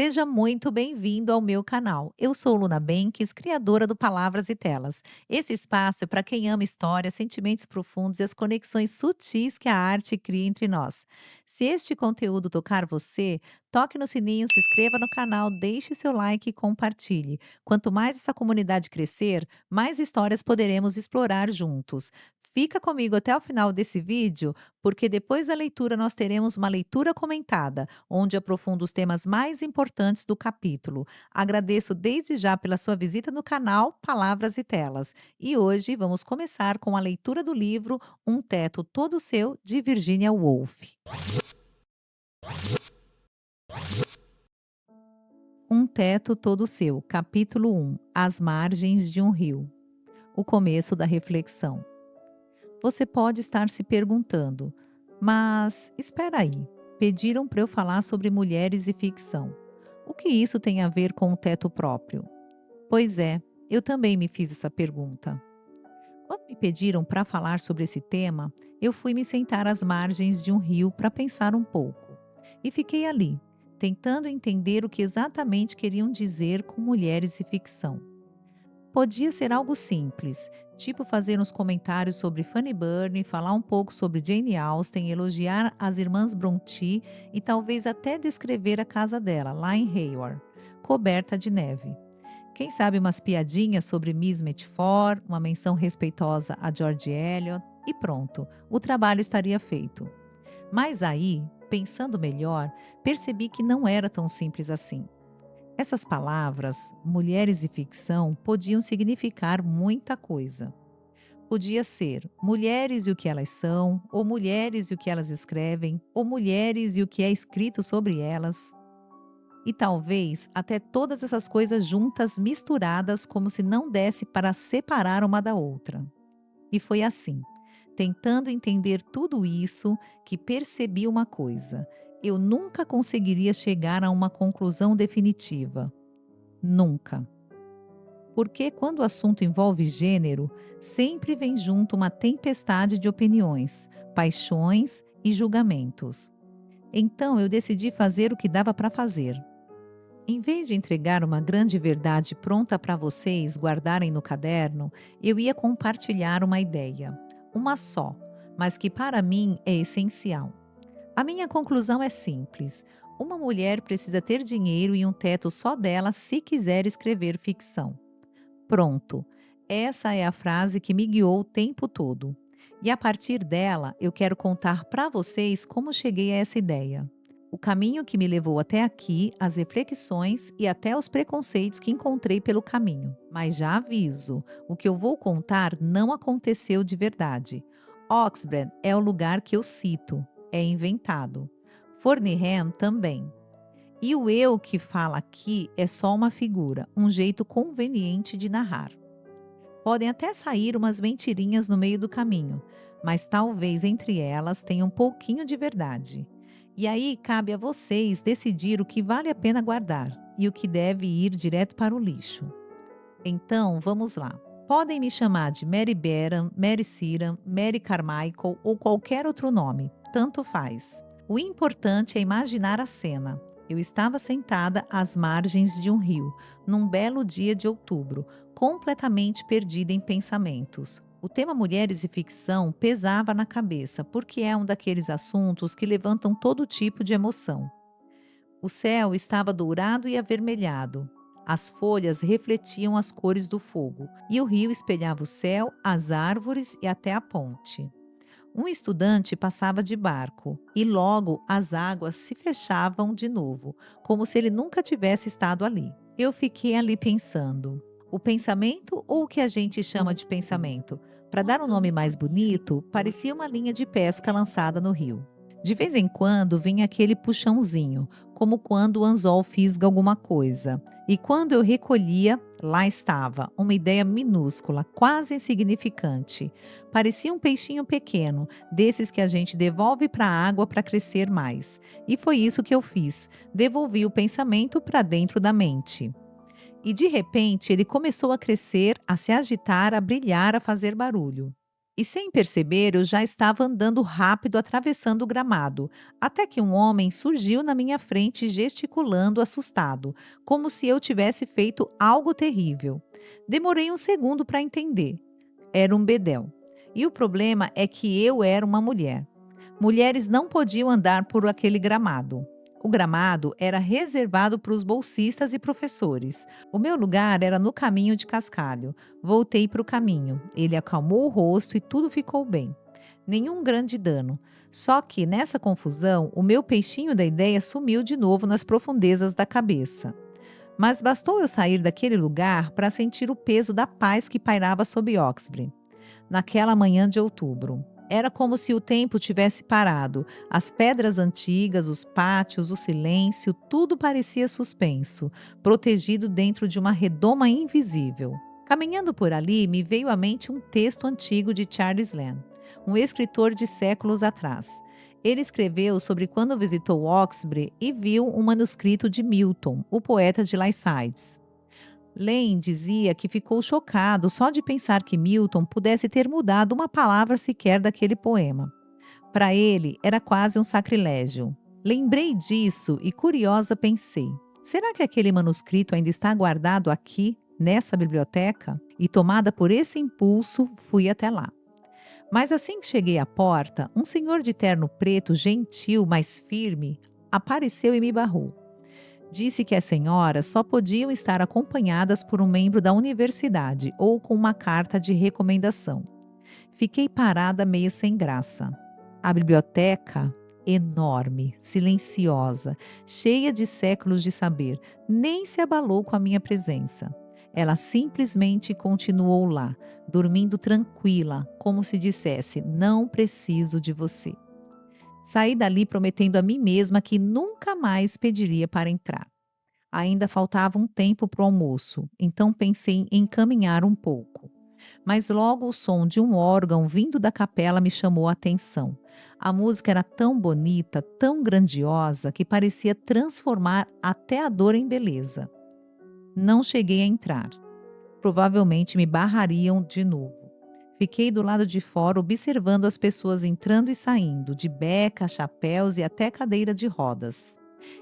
Seja muito bem-vindo ao meu canal. Eu sou Luna Benques, criadora do Palavras e Telas. Esse espaço é para quem ama história, sentimentos profundos e as conexões sutis que a arte cria entre nós. Se este conteúdo tocar você, toque no sininho, se inscreva no canal, deixe seu like e compartilhe. Quanto mais essa comunidade crescer, mais histórias poderemos explorar juntos. Fica comigo até o final desse vídeo, porque depois da leitura nós teremos uma leitura comentada onde aprofundo os temas mais importantes do capítulo. Agradeço desde já pela sua visita no canal Palavras e Telas. E hoje vamos começar com a leitura do livro Um Teto Todo Seu, de Virginia Woolf. Um Teto Todo Seu, capítulo 1, As Margens de um Rio. O começo da reflexão. Você pode estar se perguntando, mas espera aí, pediram para eu falar sobre mulheres e ficção. O que isso tem a ver com o teto próprio? Pois é, eu também me fiz essa pergunta. Quando me pediram para falar sobre esse tema, eu fui me sentar às margens de um rio para pensar um pouco. E fiquei ali, tentando entender o que exatamente queriam dizer com mulheres e ficção. Podia ser algo simples, tipo fazer uns comentários sobre Fanny Burney, falar um pouco sobre Jane Austen, elogiar as irmãs Brontë e talvez até descrever a casa dela, lá em Hayward, coberta de neve. Quem sabe umas piadinhas sobre Miss Mitford, uma menção respeitosa a George Eliot e pronto, o trabalho estaria feito. Mas aí, pensando melhor, percebi que não era tão simples assim. Essas palavras, mulheres e ficção, podiam significar muita coisa. Podia ser mulheres e o que elas são, ou mulheres e o que elas escrevem, ou mulheres e o que é escrito sobre elas. E talvez até todas essas coisas juntas, misturadas, como se não desse para separar uma da outra. E foi assim, tentando entender tudo isso, que percebi uma coisa: eu nunca conseguiria chegar a uma conclusão definitiva. Nunca. Porque quando o assunto envolve gênero, sempre vem junto uma tempestade de opiniões, paixões e julgamentos. Então eu decidi fazer o que dava para fazer. Em vez de entregar uma grande verdade pronta para vocês guardarem no caderno, eu ia compartilhar uma ideia. Uma só, mas que para mim é essencial. A minha conclusão é simples. Uma mulher precisa ter dinheiro e um teto só dela se quiser escrever ficção. Pronto. Essa é a frase que me guiou o tempo todo. E a partir dela, eu quero contar para vocês como cheguei a essa ideia. O caminho que me levou até aqui, as reflexões e até os preconceitos que encontrei pelo caminho. Mas já aviso, o que eu vou contar não aconteceu de verdade. Oxbridge é o lugar que eu cito, é inventado. Fornham também. E o eu que fala aqui é só uma figura, um jeito conveniente de narrar. Podem até sair umas mentirinhas no meio do caminho, mas talvez entre elas tenha um pouquinho de verdade. E aí cabe a vocês decidir o que vale a pena guardar e o que deve ir direto para o lixo. Então, vamos lá. Podem me chamar de Mary Beran, Mary Ciran, Mary Carmichael ou qualquer outro nome, tanto faz. O importante é imaginar a cena. Eu estava sentada às margens de um rio, num belo dia de outubro, completamente perdida em pensamentos. O tema mulheres e ficção pesava na cabeça, porque é um daqueles assuntos que levantam todo tipo de emoção. O céu estava dourado e avermelhado. As folhas refletiam as cores do fogo, e o rio espelhava o céu, as árvores e até a ponte. Um estudante passava de barco, e logo as águas se fechavam de novo, como se ele nunca tivesse estado ali. Eu fiquei ali pensando. O pensamento ou o que a gente chama de pensamento? Para dar um nome mais bonito, parecia uma linha de pesca lançada no rio. De vez em quando vinha aquele puxãozinho, como quando o anzol fisga alguma coisa. E quando eu recolhia, lá estava, uma ideia minúscula, quase insignificante. Parecia um peixinho pequeno, desses que a gente devolve para a água para crescer mais. E foi isso que eu fiz. Devolvi o pensamento para dentro da mente. E de repente ele começou a crescer, a se agitar, a brilhar, a fazer barulho. E sem perceber, eu já estava andando rápido atravessando o gramado, até que um homem surgiu na minha frente gesticulando assustado, como se eu tivesse feito algo terrível. Demorei um segundo para entender. Era um bedel. E o problema é que eu era uma mulher. Mulheres não podiam andar por aquele gramado. O gramado era reservado para os bolsistas e professores. O meu lugar era no caminho de cascalho. Voltei para o caminho. Ele acalmou o rosto e tudo ficou bem. Nenhum grande dano. Só que, nessa confusão, o meu peixinho da ideia sumiu de novo nas profundezas da cabeça. Mas bastou eu sair daquele lugar para sentir o peso da paz que pairava sobre Oxbury naquela manhã de outubro. Era como se o tempo tivesse parado. As pedras antigas, os pátios, o silêncio, tudo parecia suspenso, protegido dentro de uma redoma invisível. Caminhando por ali, me veio à mente um texto antigo de Charles Lamb, um escritor de séculos atrás. Ele escreveu sobre quando visitou Oxbury e viu um manuscrito de Milton, o poeta de Lycides. Lane dizia que ficou chocado só de pensar que Milton pudesse ter mudado uma palavra sequer daquele poema. Para ele, era quase um sacrilégio. Lembrei disso e, curiosa, pensei: será que aquele manuscrito ainda está guardado aqui, nessa biblioteca? E, tomada por esse impulso, fui até lá. Mas assim que cheguei à porta, um senhor de terno preto, gentil, mas firme, apareceu e me barrou. Disse que as senhoras só podiam estar acompanhadas por um membro da universidade ou com uma carta de recomendação. Fiquei parada meio sem graça. A biblioteca, enorme, silenciosa, cheia de séculos de saber, nem se abalou com a minha presença. Ela simplesmente continuou lá, dormindo tranquila, como se dissesse: não preciso de você. Saí dali prometendo a mim mesma que nunca mais pediria para entrar. Ainda faltava um tempo para o almoço, então pensei em caminhar um pouco. Mas logo o som de um órgão vindo da capela me chamou a atenção. A música era tão bonita, tão grandiosa, que parecia transformar até a dor em beleza. Não cheguei a entrar. Provavelmente me barrariam de novo. Fiquei do lado de fora observando as pessoas entrando e saindo, de beca, chapéus e até cadeira de rodas.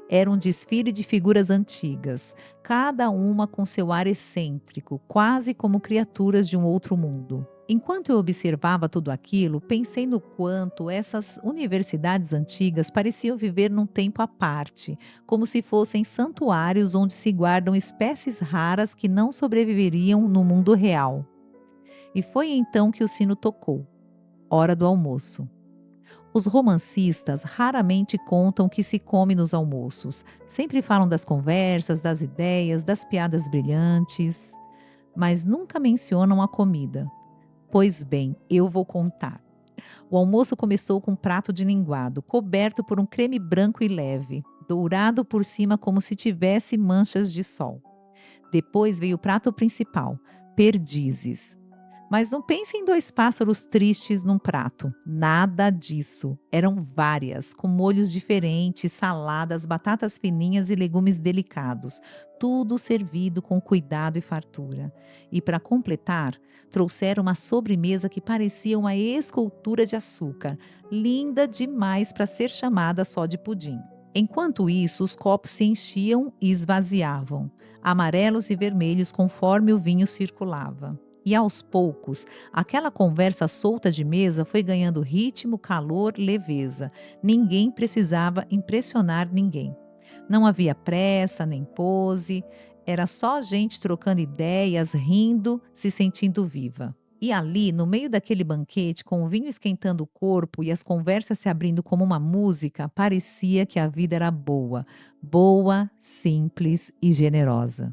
Era um desfile de figuras antigas, cada uma com seu ar excêntrico, quase como criaturas de um outro mundo. Enquanto eu observava tudo aquilo, pensei no quanto essas universidades antigas pareciam viver num tempo à parte, como se fossem santuários onde se guardam espécies raras que não sobreviveriam no mundo real. E foi então que o sino tocou. Hora do almoço. Os romancistas raramente contam o que se come nos almoços. Sempre falam das conversas, das ideias, das piadas brilhantes, mas nunca mencionam a comida. Pois bem, eu vou contar. O almoço começou com um prato de linguado, coberto por um creme branco e leve, dourado por cima como se tivesse manchas de sol. Depois veio o prato principal, perdizes. Mas não pense em dois pássaros tristes num prato. Nada disso. Eram várias, com molhos diferentes, saladas, batatas fininhas e legumes delicados. Tudo servido com cuidado e fartura. E para completar, trouxeram uma sobremesa que parecia uma escultura de açúcar, linda demais para ser chamada só de pudim. Enquanto isso, os copos se enchiam e esvaziavam, amarelos e vermelhos conforme o vinho circulava. E aos poucos, aquela conversa solta de mesa foi ganhando ritmo, calor, leveza. Ninguém precisava impressionar ninguém. Não havia pressa nem pose, era só gente trocando ideias, rindo, se sentindo viva. E ali, no meio daquele banquete, com o vinho esquentando o corpo e as conversas se abrindo como uma música, parecia que a vida era boa, boa, simples e generosa.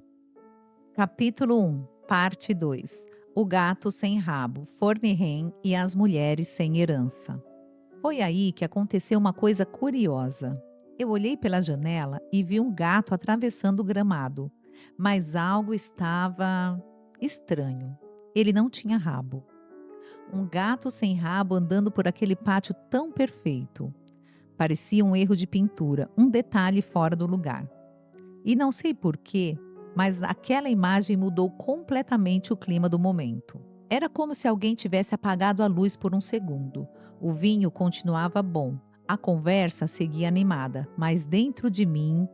Capítulo 1, Parte 2. O gato sem rabo, Fornirren e as mulheres sem herança. Foi aí que aconteceu uma coisa curiosa. Eu olhei pela janela e vi um gato atravessando o gramado, mas algo estava estranho. Ele não tinha rabo. Um gato sem rabo andando por aquele pátio tão perfeito. Parecia um erro de pintura, um detalhe fora do lugar. E não sei porquê, mas aquela imagem mudou completamente o clima do momento. Era como se alguém tivesse apagado a luz por um segundo. O vinho continuava bom, a conversa seguia animada, mas dentro de mim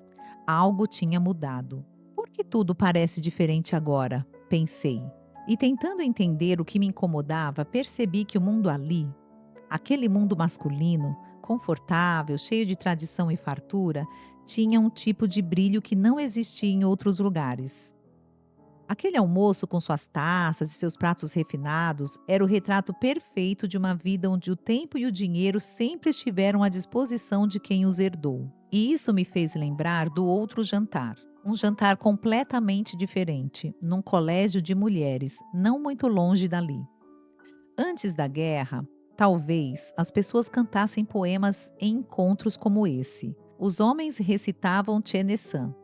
algo tinha mudado. Por que tudo parece diferente agora? Pensei. E tentando entender o que me incomodava, percebi que o mundo ali, aquele mundo masculino, confortável, cheio de tradição e fartura, tinha um tipo de brilho que não existia em outros lugares. Aquele almoço com suas taças e seus pratos refinados era o retrato perfeito de uma vida onde o tempo e o dinheiro sempre estiveram à disposição de quem os herdou. E isso me fez lembrar do outro jantar. Um jantar completamente diferente, num colégio de mulheres, não muito longe dali. Antes da guerra, talvez as pessoas cantassem poemas em encontros como esse. Os homens recitavam Tchenessan.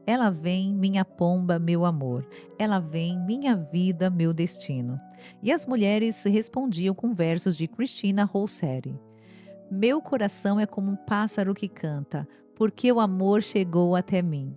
Ela vem, minha pomba, meu amor. Ela vem, minha vida, meu destino. E as mulheres respondiam com versos de Christina Rossetti. Meu coração é como um pássaro que canta, porque o amor chegou até mim.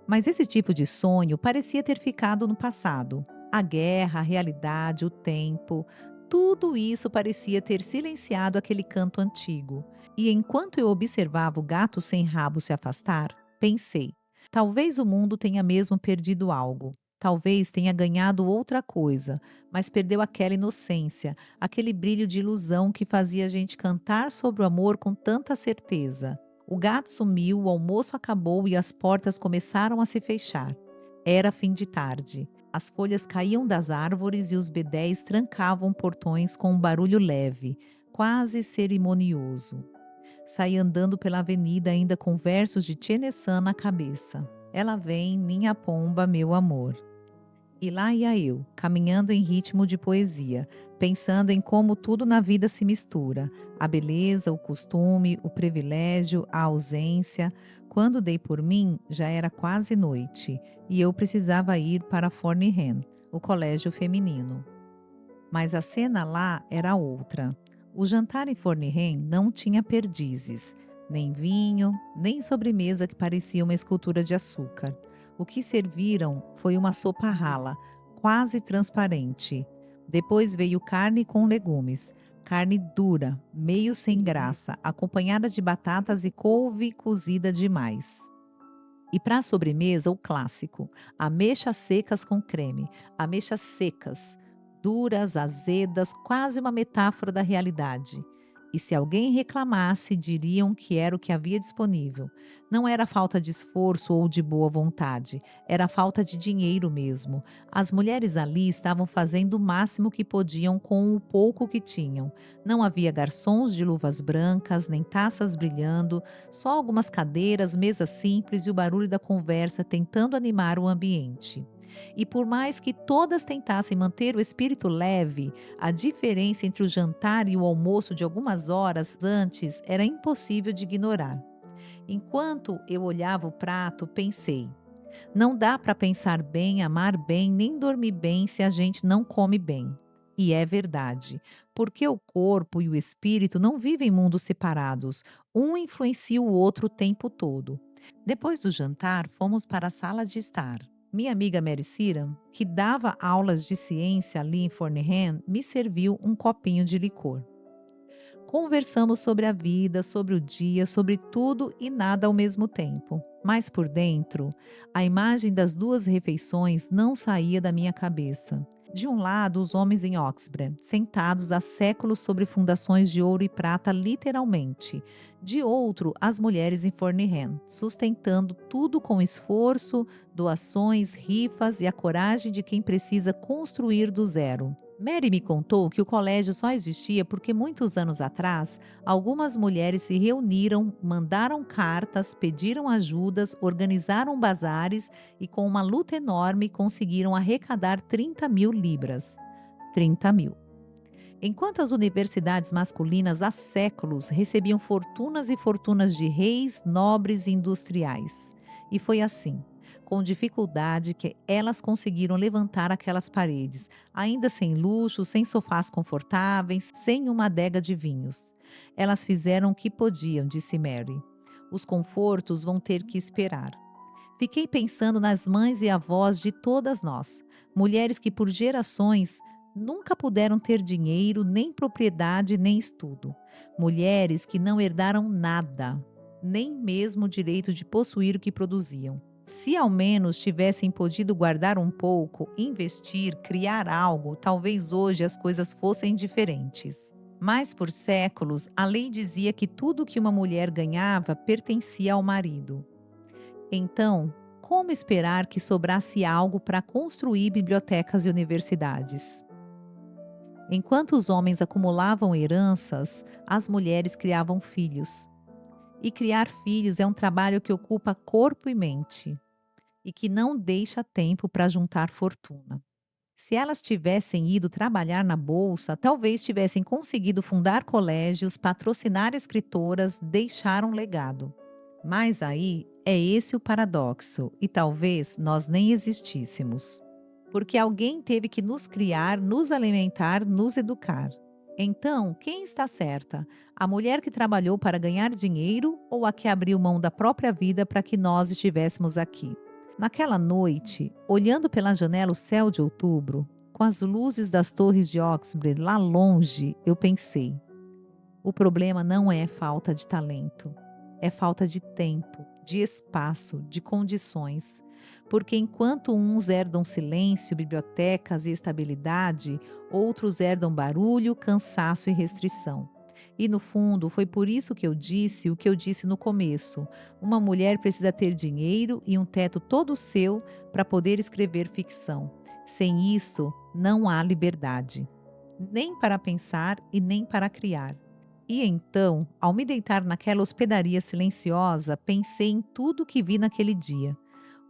Mas esse tipo de sonho parecia ter ficado no passado. A guerra, a realidade, o tempo, tudo isso parecia ter silenciado aquele canto antigo. E enquanto eu observava o gato sem rabo se afastar, pensei: talvez o mundo tenha mesmo perdido algo. Talvez tenha ganhado outra coisa, mas perdeu aquela inocência, aquele brilho de ilusão que fazia a gente cantar sobre o amor com tanta certeza. O gato sumiu, o almoço acabou e as portas começaram a se fechar. Era fim de tarde. As folhas caíam das árvores e os bedéis trancavam portões com um barulho leve, quase cerimonioso. Saí andando pela avenida ainda com versos de Tchenessan na cabeça. Ela vem, minha pomba, meu amor. E lá ia eu, caminhando em ritmo de poesia, pensando em como tudo na vida se mistura: a beleza, o costume, o privilégio, a ausência. Quando dei por mim, já era quase noite e eu precisava ir para Fornehen, o colégio feminino. Mas a cena lá era outra. O jantar em Fornehen não tinha perdizes, nem vinho, nem sobremesa que parecia uma escultura de açúcar. O que serviram foi uma sopa rala, quase transparente. Depois veio carne com legumes, carne dura, meio sem graça, acompanhada de batatas e couve cozida demais. E para a sobremesa, o clássico: ameixas secas com creme, ameixas secas, duras, azedas, quase uma metáfora da realidade. E se alguém reclamasse, diriam que era o que havia disponível. Não era falta de esforço ou de boa vontade, era falta de dinheiro mesmo. As mulheres ali estavam fazendo o máximo que podiam com o pouco que tinham. Não havia garçons de luvas brancas, nem taças brilhando, só algumas cadeiras, mesas simples e o barulho da conversa tentando animar o ambiente. E por mais que todas tentassem manter o espírito leve, a diferença entre o jantar e o almoço de algumas horas antes era impossível de ignorar. Enquanto eu olhava o prato, pensei: não dá para pensar bem, amar bem, nem dormir bem se a gente não come bem. E é verdade, porque o corpo e o espírito não vivem mundos separados, um influencia o outro o tempo todo. Depois do jantar, fomos para a sala de estar. Minha amiga Mary Siram, que dava aulas de ciência ali em Fornehen, me serviu um copinho de licor. Conversamos sobre a vida, sobre o dia, sobre tudo e nada ao mesmo tempo. Mas por dentro, a imagem das duas refeições não saía da minha cabeça. De um lado, os homens em Oxford, sentados há séculos sobre fundações de ouro e prata, literalmente. De outro, as mulheres em Fornehen, sustentando tudo com esforço, doações, rifas e a coragem de quem precisa construir do zero. Mary me contou que o colégio só existia porque muitos anos atrás, algumas mulheres se reuniram, mandaram cartas, pediram ajudas, organizaram bazares e, com uma luta enorme, conseguiram arrecadar 30 mil libras. 30 mil. Enquanto as universidades masculinas há séculos recebiam fortunas e fortunas de reis, nobres e industriais. E foi assim, com dificuldade, que elas conseguiram levantar aquelas paredes, ainda sem luxo, sem sofás confortáveis, sem uma adega de vinhos. Elas fizeram o que podiam, disse Mary. Os confortos vão ter que esperar. Fiquei pensando nas mães e avós de todas nós, mulheres que por gerações Nunca puderam ter dinheiro, nem propriedade, nem estudo. Mulheres que não herdaram nada, nem mesmo o direito de possuir o que produziam. Se ao menos tivessem podido guardar um pouco, investir, criar algo, talvez hoje as coisas fossem diferentes. Mas por séculos, a lei dizia que tudo que uma mulher ganhava pertencia ao marido. Então, como esperar que sobrasse algo para construir bibliotecas e universidades? Enquanto os homens acumulavam heranças, as mulheres criavam filhos. E criar filhos é um trabalho que ocupa corpo e mente, e que não deixa tempo para juntar fortuna. Se elas tivessem ido trabalhar na bolsa, talvez tivessem conseguido fundar colégios, patrocinar escritoras, deixar um legado. Mas aí é esse o paradoxo, e talvez nós nem existíssemos. Porque alguém teve que nos criar, nos alimentar, nos educar. Então, quem está certa? A mulher que trabalhou para ganhar dinheiro ou a que abriu mão da própria vida para que nós estivéssemos aqui? Naquela noite, olhando pela janela o céu de outubro, com as luzes das torres de Oxford lá longe, eu pensei: o problema não é falta de talento, é falta de tempo, de espaço, de condições. Porque enquanto uns herdam silêncio, bibliotecas e estabilidade, outros herdam barulho, cansaço e restrição. E no fundo, foi por isso que eu disse o que eu disse no começo. Uma mulher precisa ter dinheiro e um teto todo seu para poder escrever ficção. Sem isso, não há liberdade, nem para pensar e nem para criar. E então, ao me deitar naquela hospedaria silenciosa, pensei em tudo que vi naquele dia.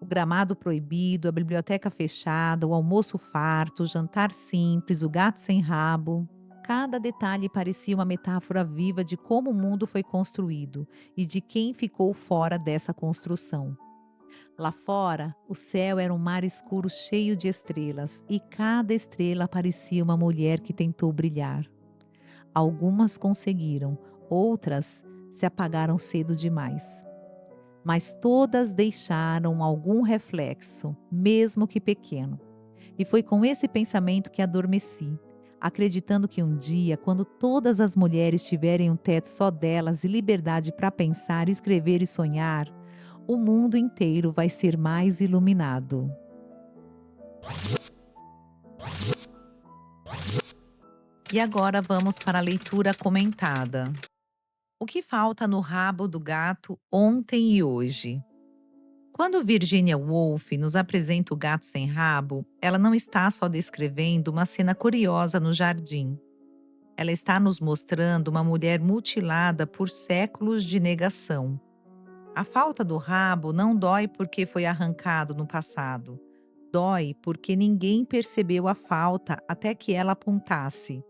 O gramado proibido, a biblioteca fechada, o almoço farto, o jantar simples, o gato sem rabo. Cada detalhe parecia uma metáfora viva de como o mundo foi construído e de quem ficou fora dessa construção. Lá fora, o céu era um mar escuro cheio de estrelas e cada estrela parecia uma mulher que tentou brilhar. Algumas conseguiram, outras se apagaram cedo demais. Mas todas deixaram algum reflexo, mesmo que pequeno. E foi com esse pensamento que adormeci, acreditando que um dia, quando todas as mulheres tiverem um teto só delas e liberdade para pensar, escrever e sonhar, o mundo inteiro vai ser mais iluminado. E agora vamos para a leitura comentada. O que falta no rabo do gato ontem e hoje? Quando Virginia Woolf nos apresenta o gato sem rabo, ela não está só descrevendo uma cena curiosa no jardim. Ela está nos mostrando uma mulher mutilada por séculos de negação. A falta do rabo não dói porque foi arrancado no passado. Dói porque ninguém percebeu a falta até que ela apontasse.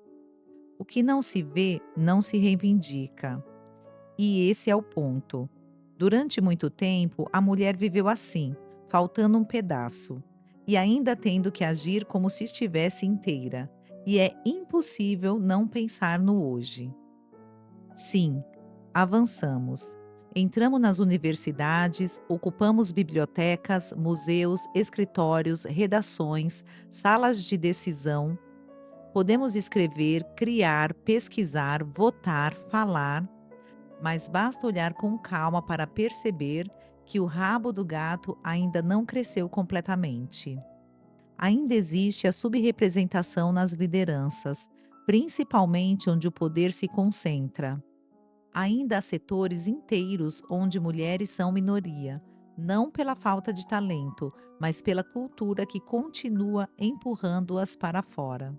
O que não se vê não se reivindica. E esse é o ponto. Durante muito tempo, a mulher viveu assim, faltando um pedaço, e ainda tendo que agir como se estivesse inteira. E é impossível não pensar no hoje. Sim, avançamos. Entramos nas universidades, ocupamos bibliotecas, museus, escritórios, redações, salas de decisão. Podemos escrever, criar, pesquisar, votar, falar, mas basta olhar com calma para perceber que o rabo do gato ainda não cresceu completamente. Ainda existe a subrepresentação nas lideranças, principalmente onde o poder se concentra. Ainda há setores inteiros onde mulheres são minoria, não pela falta de talento, mas pela cultura que continua empurrando-as para fora.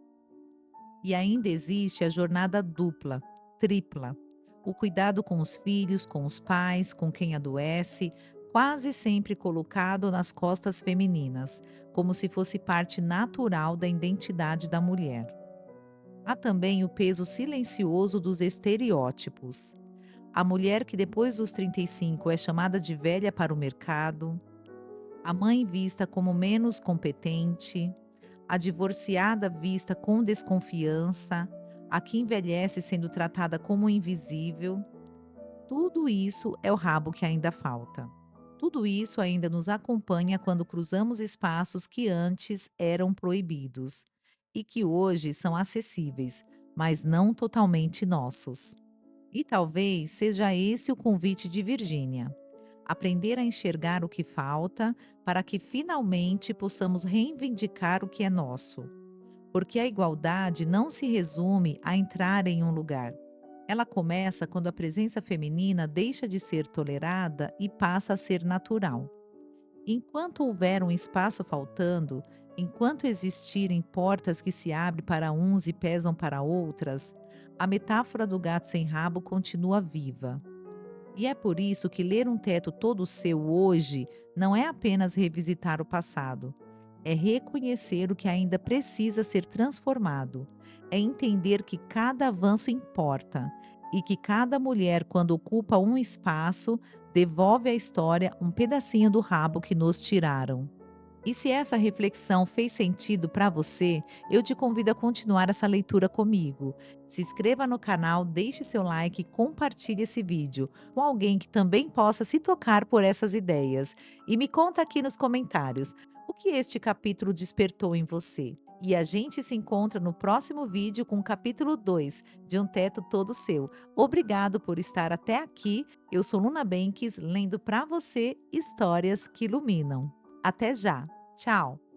E ainda existe a jornada dupla, tripla. O cuidado com os filhos, com os pais, com quem adoece, quase sempre colocado nas costas femininas, como se fosse parte natural da identidade da mulher. Há também o peso silencioso dos estereótipos. A mulher que depois dos 35 é chamada de velha para o mercado, a mãe vista como menos competente, a divorciada vista com desconfiança, a que envelhece sendo tratada como invisível. Tudo isso é o rabo que ainda falta. Tudo isso ainda nos acompanha quando cruzamos espaços que antes eram proibidos. e que hoje são acessíveis, mas não totalmente nossos. E talvez seja esse o convite de Virgínia: aprender a enxergar o que falta para que finalmente possamos reivindicar o que é nosso. Porque a igualdade não se resume a entrar em um lugar. Ela começa quando a presença feminina deixa de ser tolerada e passa a ser natural. Enquanto houver um espaço faltando, enquanto existirem portas que se abrem para uns e pesam para outras, a metáfora do gato sem rabo continua viva. E é por isso que ler um teto todo seu hoje não é apenas revisitar o passado, é reconhecer o que ainda precisa ser transformado, é entender que cada avanço importa e que cada mulher, quando ocupa um espaço, devolve à história um pedacinho do rabo que nos tiraram. E se essa reflexão fez sentido para você, eu te convido a continuar essa leitura comigo. Se inscreva no canal, deixe seu like e compartilhe esse vídeo com alguém que também possa se tocar por essas ideias. E me conta aqui nos comentários o que este capítulo despertou em você. E a gente se encontra no próximo vídeo com o capítulo 2 de Um Teto Todo Seu. Obrigado por estar até aqui. Eu sou Luna Benques, lendo para você histórias que iluminam. Até já. Tchau.